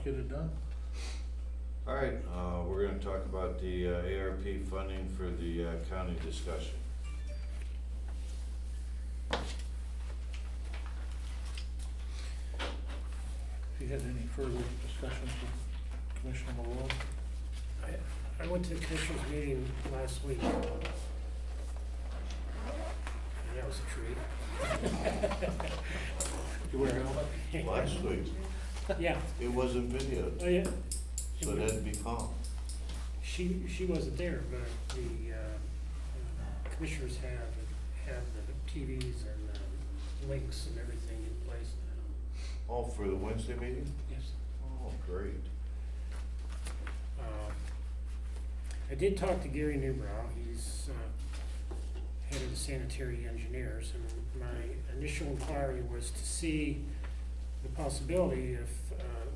get it done. All right, we're gonna talk about the ARP funding for the county discussion. If you had any further discussions with Commissioner Malloy? I went to the commissioners meeting last week. And that was a treat. You wear a helmet? Last week, Yeah, it wasn't videoed, oh yeah, so that'd be calm. she wasn't there, but the commissioners have the TVs and links and everything in place now. Oh, for the Wednesday meeting? Yes. Oh, great. I did talk to Gary Newbrow, he's head of the sanitary engineers, and my initial inquiry was to see the possibility if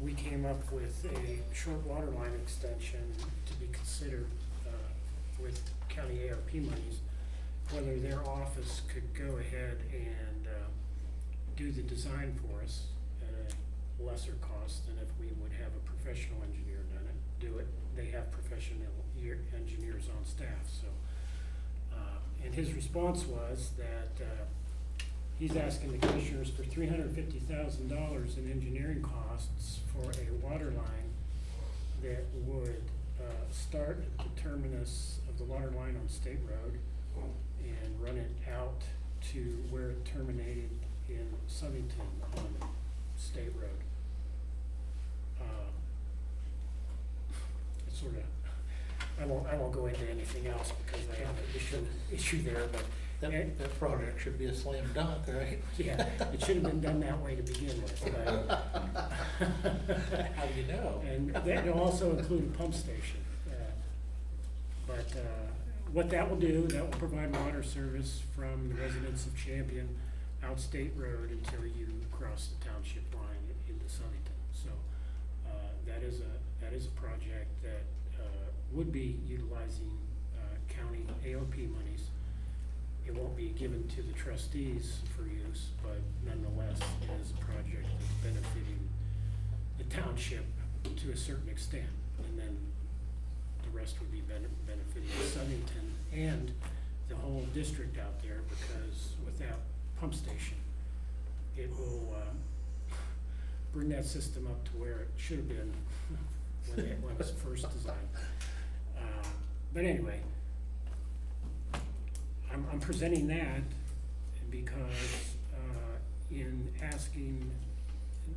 we came up with a short water line extension to be considered with county ARP monies, whether their office could go ahead and do the design for us at a lesser cost than if we would have a professional engineer do it. They have professional engineers on staff, so. And his response was that he's asking the commissioners for $350,000 in engineering costs for a water line that would start at the terminus of the water line on State Road and run it out to where it terminated in Southington on State Road. It's sort of, I won't go into anything else because I have an issue there, but. That project should be a slam dunk, right? Yeah, it should have been done that way to begin with, but. How do you know? And that'll also include a pump station. But what that will do, that will provide water service from the residents of Champion out State Road until you cross the township line into Southington. So that is a project that would be utilizing county ARP monies. It won't be given to the trustees for use, but nonetheless, it is a project that's benefiting the township to a certain extent. And then the rest would be benefiting Southington and the whole district out there, because with that pump station, it will bring that system up to where it should have been when it was first designed. But anyway, I'm presenting that because in asking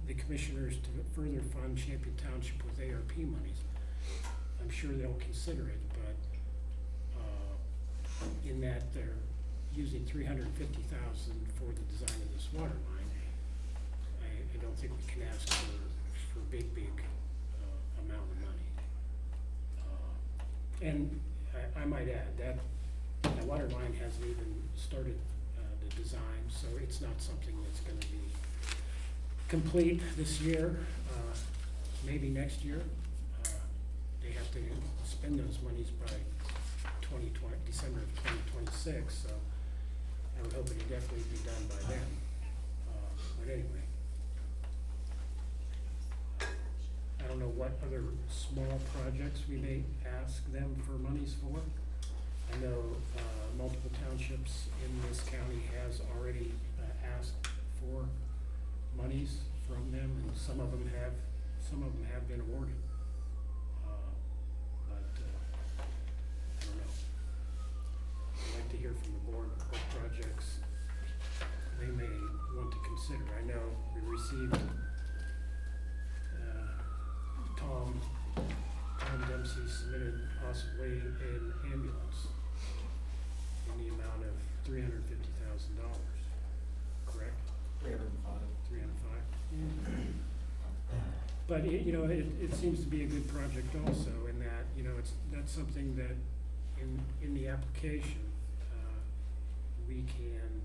the commissioners to further fund Champion Township with ARP monies, I'm sure they'll consider it, but in that they're using $350,000 for the design of this water line, I don't think we can ask for big amount of money. And I might add that the water line hasn't even started the design, so it's not something that's gonna be complete this year, maybe next year. They have to spend those monies by December of 2026, so I would hope it would definitely be done by then. But anyway. I don't know what other small projects we may ask them for monies for. I know multiple townships in this county has already asked for monies from them, and some of them have been awarded. But I don't know. I'd like to hear from the board what projects they may want to consider. I know we received Tom Dempsey submitted possibly an ambulance in the amount of $350,000, correct? 305. 305? But it seems to be a good project also in that, that's something that in the application, we can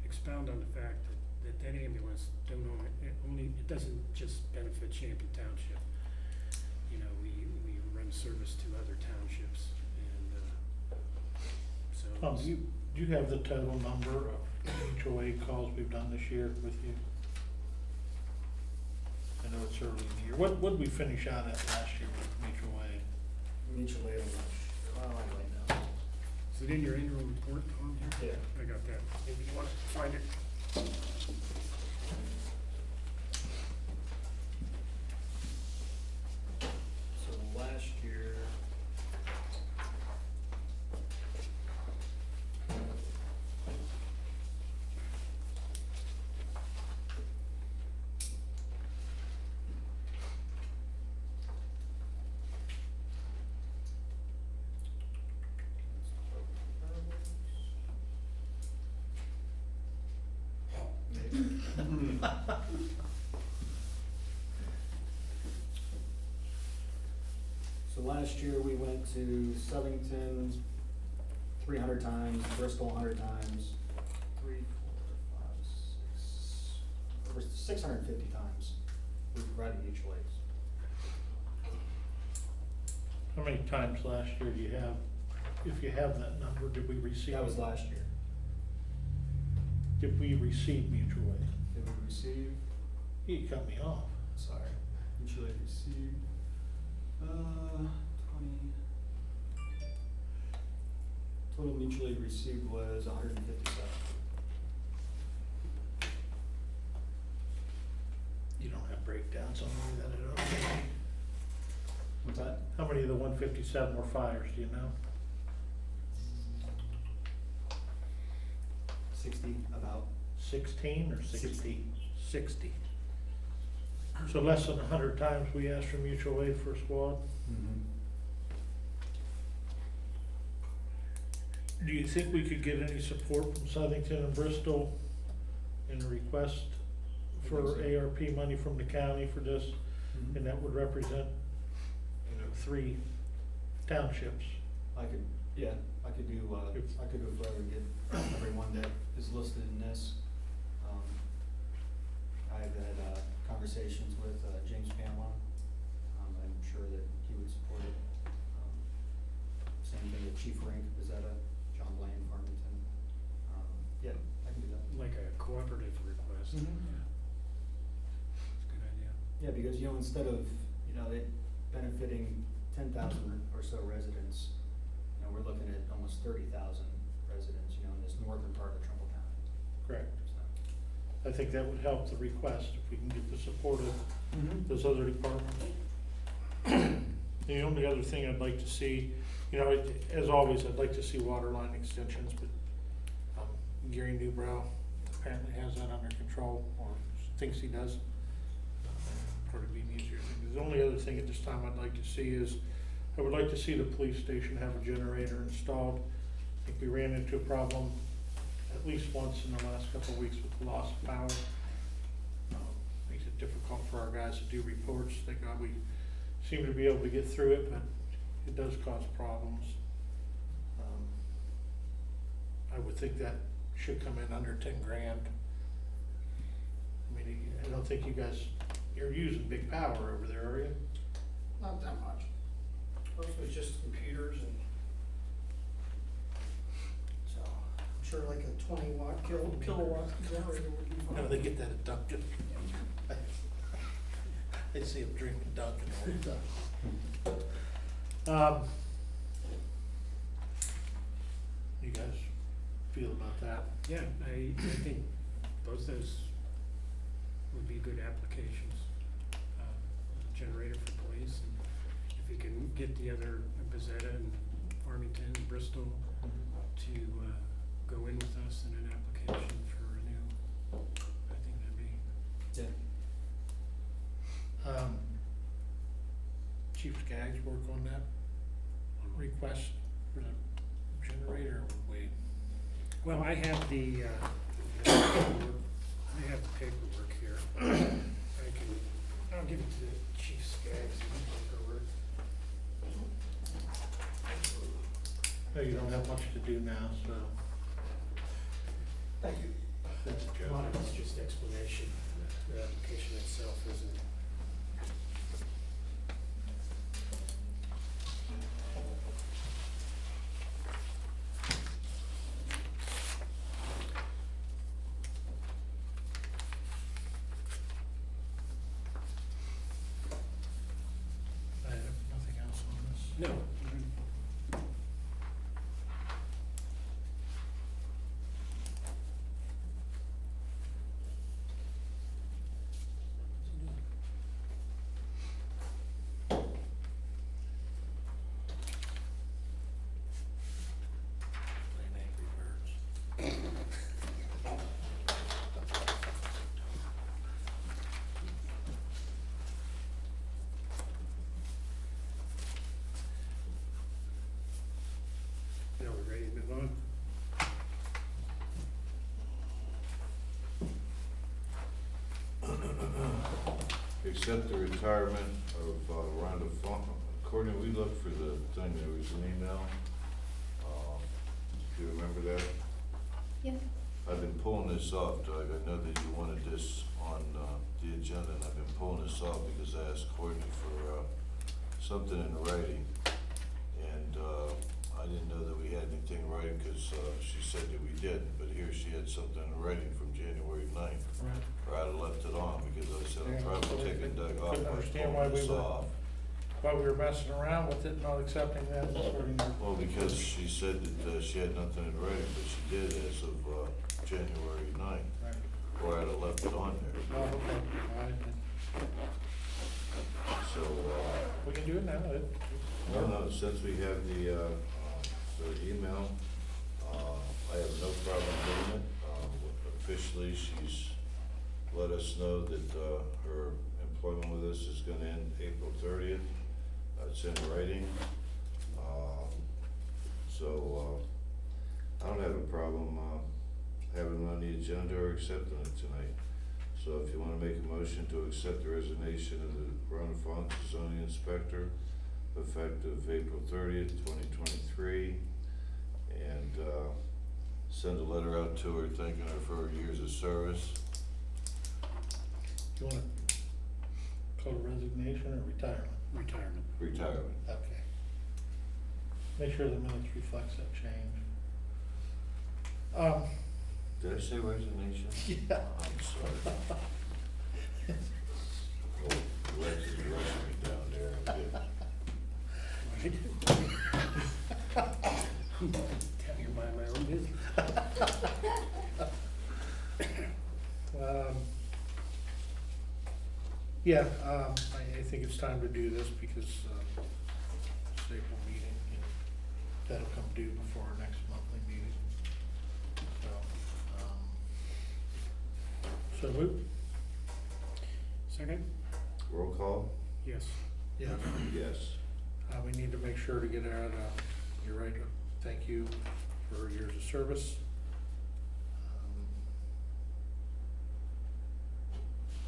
expound on the fact that ambulance it doesn't just benefit Champion Township. We run service to other townships, and so. Tom, do you have the total number of HOA calls we've done this year with you? I know know it's early in the year. What did we finish out at last year with mutual aid? Mutual aid, I'm not sure. Well, I might know. Is it in your annual report on here? Yeah. I got that. Maybe you want to find it. So last year. Maybe. So last year we went to Southington 300 times, Bristol 100 times, 3, 4, 5, 6, over 650 times we provided mutual aids. How many times last year do you have, if you have that number, did we receive? That was last year. Did we receive mutual aid? Did we receive, You cut me off. sorry, mutual aid received, 20. Total mutual aid received was 157. You don't have breakdowns on any of that at all. What's that? How many of the 157 were fires, do you know? 60, about. 16 or 60? 60. 60. So less than 100 times we asked for mutual aid for a squad? Do you think we could get any support from Southington and Bristol in a request for ARP money from the county for this? And that would represent, 3 townships. I could, yeah, I could do, I could go further and get everyone that is listed in this. I've had, conversations with, James Pamela. I'm sure that he would support it. Same thing with Chief Rink, Bezetta, John Blaine, Farmington. Yeah, I can do that. Like a cooperative request. Mhm. Yeah. That's a good idea. Yeah, because, instead of, it benefiting 10,000 or so residents, we're looking at almost 30,000 residents, in this northern part of Trumbull County. Correct. So. I think that would help the request if we can get the support of those other departments. The only other thing I'd like to see, as always, I'd like to see water line extensions, but Gary Newbrow apparently has that under control, or thinks he does. Probably be an easier thing. The only other thing at this time I'd like to see is, I would like to see the police station have a generator installed. I think we ran into a problem at least once in the last couple of weeks with the loss of power. Makes it difficult for our guys to do reports. Thank God we seem to be able to get through it, but it does cause problems. I would think that should come in under 10 grand. I mean, I don't think you're using big power over there, are you? Not that much. Mostly just computers and. So, I'm sure like a 20-watt kilowatt generator would be fine. How do they get that at Dunkin'? I see them drinking Dunkin' all the time. You guys feel about that? Yeah, I think both those would be good applications. Generator for police, and if we can get the other Bezetta and Farmington and Bristol to go in with us in an application for renew, I think that'd be. Yeah. Chief Skaggs work on that request for the generator, or would we? Well, I have the paperwork here. I'll give it to Chief Skaggs. No, you don't have much to do now, so. Thank you. That's a A lot joke. of it's just explanation. The application itself isn't. No. Now we're ready to move on. Accept the retirement of Rhonda Funk. Courtney, we looked for the thing, there was an email. Do you remember that? Yeah. I've been pulling this off, Doug. I know that you wanted this on the agenda, and I've been pulling this off because I asked Courtney for something in writing. And I didn't know that we had anything in writing because she said that we didn't, but here she had something in writing from January 9th. Right. Or I'd have left it on because I said I'm Yeah, probably so we taking Doug off couldn't by understand why pulling we this were- off. While we were messing around with it, not accepting that, according to. Well, because she said that she had nothing in writing, but she did as of January 9th, Right. or I'd have left it on there. Oh, okay, all right, then. So, We can do it now. no, since we have the email, I have no problem doing it. Officially, she's let us know that her employment with us is gonna end April 30th. It's in writing. So, I don't have a problem having it on the agenda or accepting it tonight. So if you wanna make a motion to accept the resignation of the Rhonda Funk zoning inspector effective April 30th, 2023, and send a letter out to her thanking her for her years of service. You wanna call it resignation or retirement? Retirement. Retirement. Okay. Make sure the minutes reflects that change. Did I say resignation? Yeah. I'm sorry. Oh, Lex is rushing me down there. Tell you mind my own business. Yeah, I think it's time to do this because, it's April meeting and that'll come due before our next monthly meeting. So move? Second? Roll call? Yes. Yeah. Yes. We need to make sure to get out, you're right, thank you for her years of service.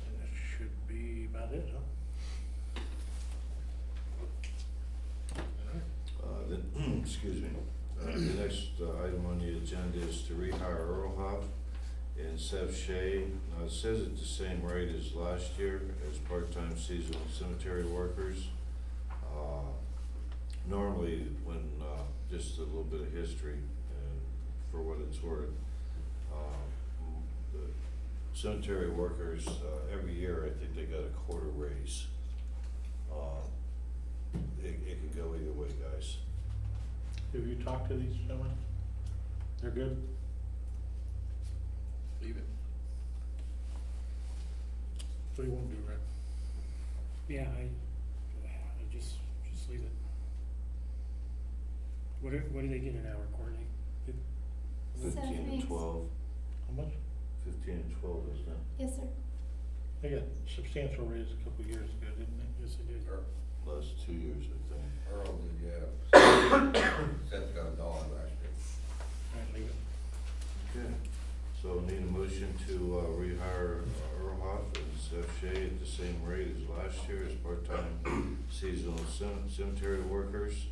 And that should be about it, huh? All right. Then, excuse me, the next item on the agenda is to rehire Earl Hoff and Seth Shea. Now, it says at the same rate as last year as part-time seasonal cemetery workers. Normally, when, just a little bit of history, for what it's worth, the cemetery workers, every year, I think they got a quarter raise. It can go either way, guys. Have you talked to these gentlemen? They're good? Leave it. What do you want to do, Rick? Yeah, I just leave it. What do they get an hour, Courtney? 15 and Thanks. 12, How much? 15 and 12, isn't it? Yes, sir. They got substantial raise a couple years ago, didn't they? Yes, I did. Last 2 years, I think. Earl did, yeah. Seth got a dollar last year. All right, leave it. Okay, so need a motion to rehire Earl Hoff and Seth Shea at the same rate as last year as part-time seasonal cemetery workers.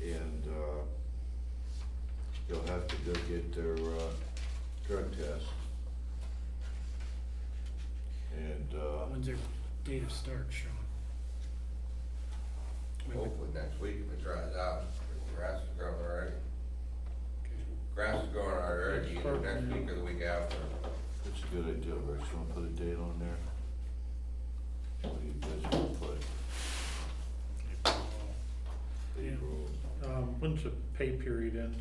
And they'll have to go get their drug test. And When's their date of start, Sean? Hopefully next week if it dries out, the grass is growing already. Okay. Grass is growing already, either next week or the week after. that's a good idea, Rich. You wanna put a date on there? What do you guys wanna put? Yeah, When's the pay period end?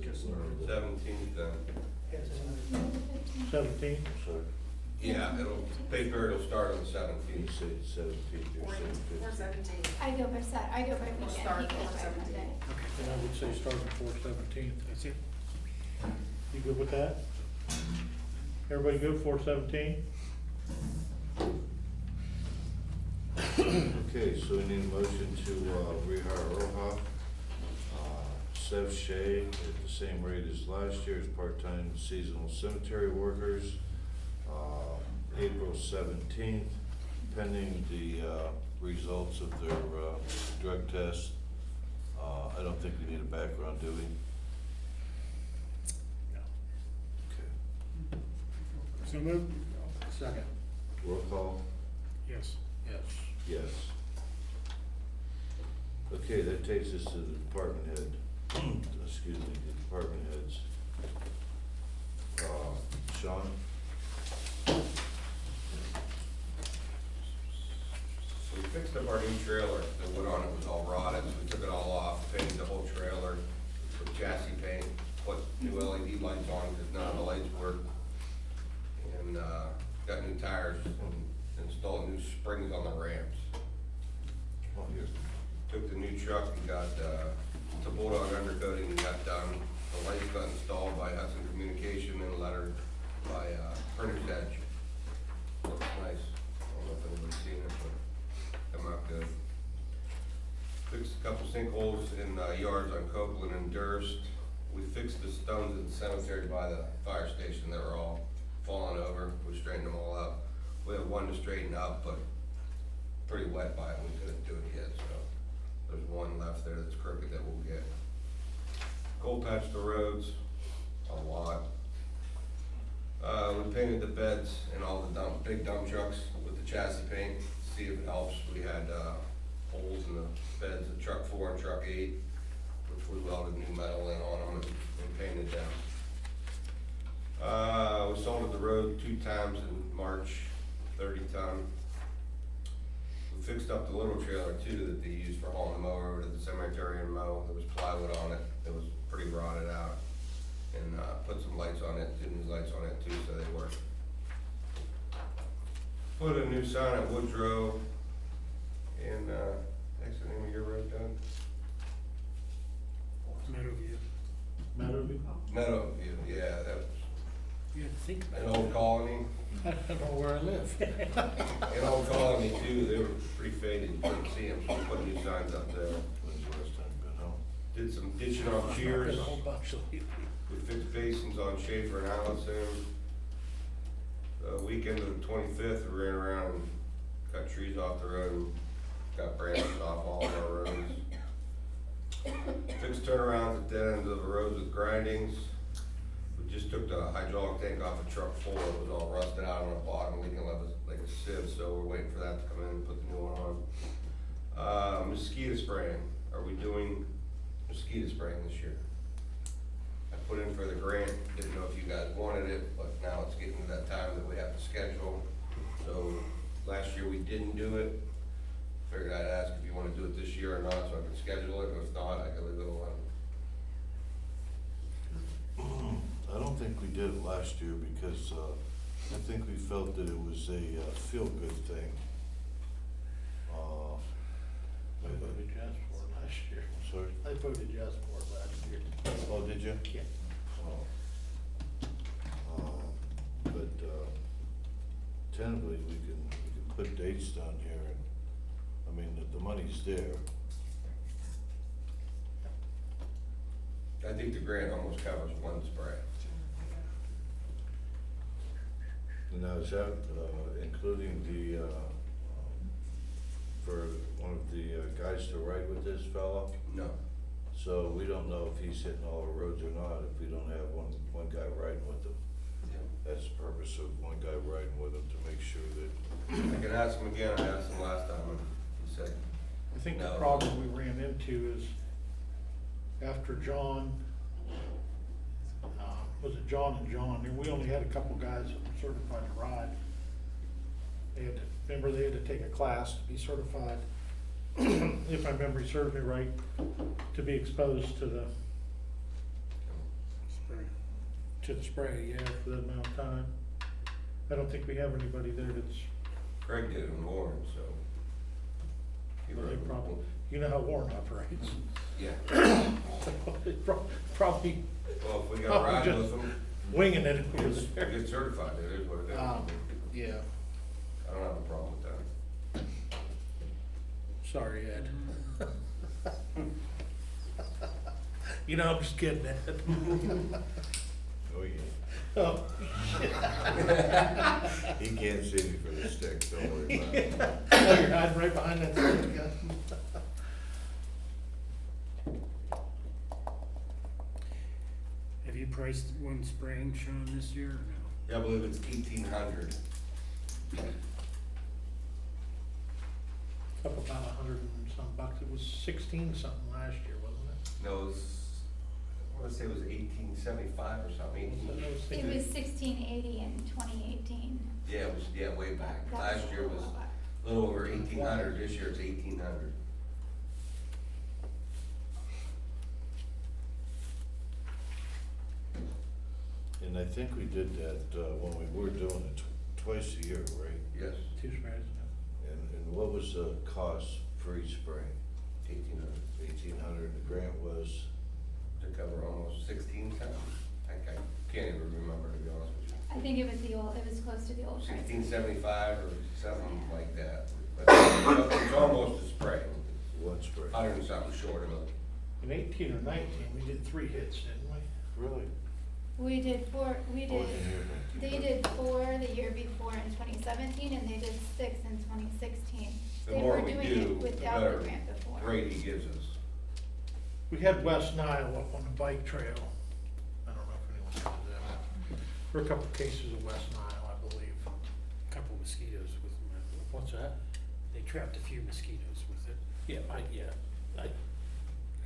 Just- 17th then. Seventeenth? Sorry, Yeah, pay period will start on the you 17th. say 17th, you're saying 15th. 4/17. I go by weekend, start he goes by 4/17. Monday. And I would say starting 4/17. That's it. You good with that? Everybody good, 4/17? Okay, so we need a motion to, rehire Roja, Sev Shea at the same rate as last year as part-time seasonal cemetery workers, April 17th, pending the, results of their, drug test. I don't think we need a background, do we? Okay. So moved? Second. Roll call? Yes. Yes. Yes. Okay, that takes us to the department head, excuse me, the department heads. Sean? We fixed up our new trailer, the wood on it was all rotted, so we took it all off, painted the whole trailer with chassis paint, put new LED lights on because none of the lights worked. And, got new tires and installed new springs on the ramps. Oh, here. Took the new truck and got, the Bulldog undercoating and got done. The lights got installed by Hudson Communication and lettered by, Printer's Edge. Looks nice. I don't know if anybody's seen it, but come out good. Fixed a couple sinkholes in, yards on Copeland and Durst. We fixed the stones in the cemetery by the fire station that were all falling over. We straightened them all up. We have one to straighten up, but pretty wet by it, we couldn't do it yet, so there's one left there that's crooked that we'll get. Cold patched the roads a lot. We painted the beds in all the big dump trucks with the chassis paint, see if it helps. We had, holes in the beds of truck 4 and truck 8, which we welded new metal in on them and painted them. We salted the road 2 times in March, 30 ton. We fixed up the little trailer too that they used for hauling the mower over to the cemetery and mow. There was plywood on it, it was pretty rotted out. And, put some lights on it, 2 new lights on it too, so they work. Put a new sign at Woodrow, and, that's the name of your road, Doug? Meadowview. Meadowview? Meadowview, yeah, that was You had to think an about old colony. I don't know where I live. An old colony too, they were pretty faded, you couldn't see them, so we put new signs up there. When's the last time you've been home? Did some ditching on Cheers, A whole bunch of you. we fixed basins on Schaefer and Allison. Weekend of the 25th, we ran around and cut trees off the road and got branches off all of our roads. Fixed turnarounds at dead ends of the roads with grindings. We just took the hydraulic tank off of truck 4, it was all rusted out on the bottom, leaking like a sieve, so we're waiting for that to come in and put the new one on. Mosquito spraying, are we doing mosquito spraying this year? I put in for the grant, didn't know if you guys wanted it, but now it's getting to that time that we have to schedule. So last year we didn't do it. Figured I'd ask if you wanna do it this year or not, so I can schedule it, or if not, I can leave it alone. I don't think we did it last year because, I think we felt that it was a, feel-good thing. I voted yes for it last year. Sorry? I voted yes for it last year. Oh, did you? Yeah. But, tentatively, we can put dates down here and, I mean, the money's there. I think the grant almost covers one spray. And now is that, including the, for one of the guys to ride with this fella? No. So we don't know if he's hitting all the roads or not, if we don't have one guy riding with him. That's the purpose of one guy riding with him, to make sure that, I can ask him again, I asked him last time, and he said, I think the No. problem we ran into is after John, was it John and John, and we only had a couple guys that were certified to ride. They had to, remember they had to take a class to be certified, if my memory serves me right, to be exposed to the spray, yeah, for that amount of time. I don't think we have anybody there that's, Craig did it in Warren, so. he really wrote- problem. You know how Warren operates. Yeah, Probably well, if we got a ride Just- with them, winging it over it's, there. get certified, it is what it is. Yeah, I don't have a problem with that. sorry, Ed. You know, I'm just kidding, Ed. Oh, yeah. Oh, He can't see me for the stick, don't worry about it. oh, you're hiding right behind that thing again. Have you priced one spraying, Sean, this year or no? Yeah, I believe it's 1,800. Up about $100 and some. It was 16 something last year, wasn't it? No, it was, I wanna say it was 1875 or something, I 18, was It thinking- was 1680 in 2018. yeah, it was, yeah, way back. That Last year was a little over 1,800, this year it's 1,800. And I think we did that, when we were doing it twice a year, right? Yes, Two sprays. And what was the cost for each spray? 1,800 $1,800, the grant was, to cover almost 16 towns. I can't even remember, to be honest with you. I think it was it was close to the old price. 1675 or something like that, but it's almost a spray, one spray. 100 and something short of it. In 18 or 19, we did 3 hits, didn't we? Really? We did 4, we Oh, did, in here, they did 4 the year before in 2017, and they did 6 in 2016. The They more were we doing do, it the without the better grant before. rate he gives us. We had West Nile up on the bike trail. I don't know if anyone knows that. There were a couple cases of West Nile, I believe. Couple mosquitoes with them. What's that? They trapped a few mosquitoes with it. I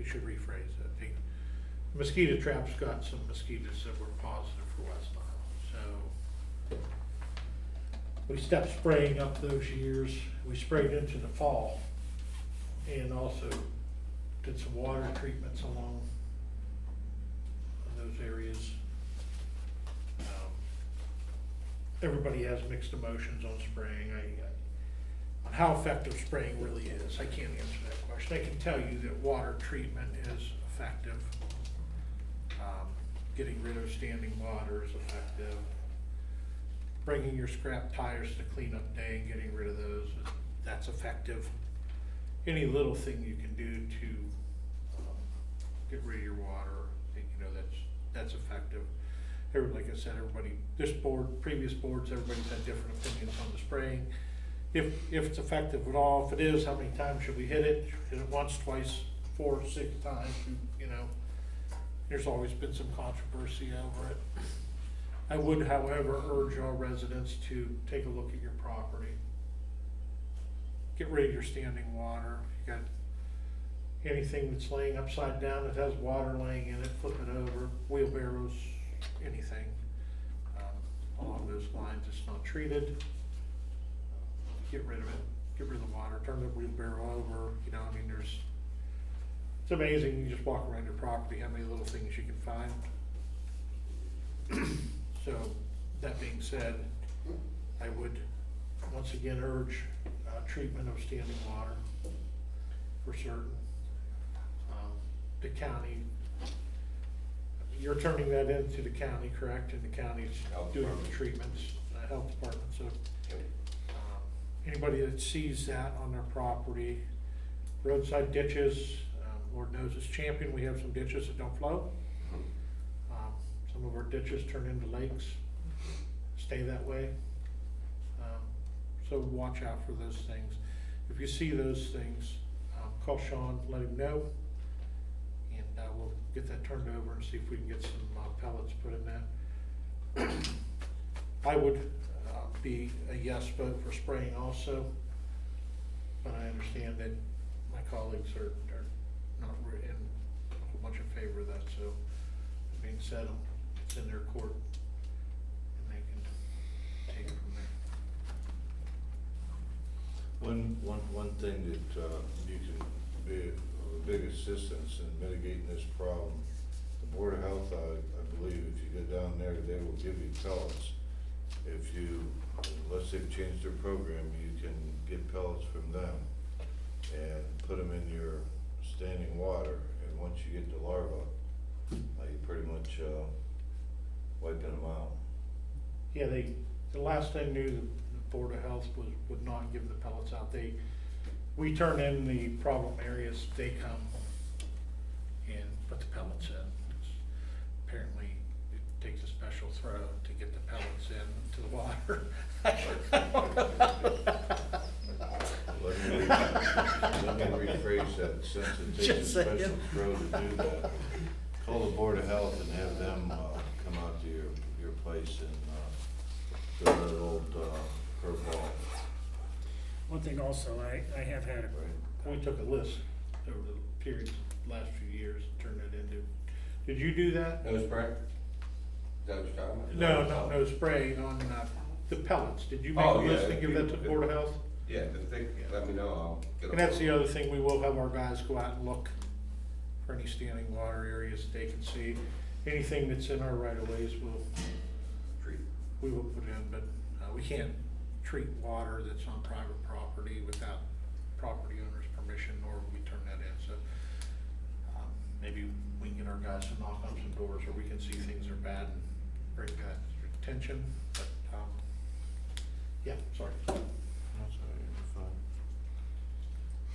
should rephrase that. The mosquito traps got some mosquitoes that were positive for West Nile, so. We stopped spraying up those years. We sprayed into the fall and also did some water treatments along those areas. Everybody has mixed emotions on spraying. On how effective spraying really is, I can't answer that question. I can tell you that water treatment is effective. Getting rid of standing water is effective. Bringing your scrap tires to cleanup day and getting rid of those, that's effective. Any little thing you can do to get rid of your water, that's effective. Like I said, this board, previous boards, everybody's had different opinions on the spraying. If it's effective at all, if it is, how many times should we hit it? Hit it once, twice, 4, 6 times, There's always been some controversy over it. I would, however, urge all residents to take a look at your property. Get rid of your standing water. You got anything that's laying upside down that has water laying in it, flip it over, wheelbarrows, anything along those lines that's not treated. Get rid of it, get rid of the water, turn the wheelbarrow over, it's amazing, you just walk around your property, how many little things you can find. So, that being said, I would once again urge treatment of standing water for certain. The county, you're turning that into the county, correct? And the county's Health doing the department. treatments, health department, so. Anybody that sees that on their property, roadside ditches, Lord knows it's champion, we have some ditches that don't flow. Some of our ditches turn into lakes, stay that way. So watch out for those things. If you see those things, call Sean, let him know. And we'll get that turned over and see if we can get some pellets put in that. I would be a yes vote for spraying also, but I understand that my colleagues are not in a whole bunch in favor of that, so that being said, it's in their court and they can take it from One thing that, you can be of a big assistance in mitigating this problem, the Board of Health, I believe if you go down there, they will give you pellets. If you, unless they've changed their program, you can get pellets from them and put them in your standing water, and once you get the larva, you pretty much, wiping them out. Yeah, the last I knew, the Board of Health would not give the pellets out. We turn in the problem areas, they come and put the pellets in. Apparently, it takes a special throw to get the pellets into the water. Let me rephrase that, since it takes a Just saying. special throw to do that, call the Board of Health and have them, come out to your place and, do that old, curveball, One thing also, I have had, right? We took a list over the periods, last few years, and turned it into, did you do that? No spray? Is that what you're talking about? No spray on, the pellets. Did you make a Oh, yeah, list and give that to the Board of Health? Yeah, if they, let me know, I'll get them. And that's the other thing, we will have our guys go out and look for any standing water areas they can see. Anything that's in our right of ways, Treat. we will put in, but, we can't treat water that's on private property without property owner's permission, nor will we turn that in, so, maybe we can get our guys to knock on some doors, or we can see things are bad and bring that to attention, but, yeah, sorry.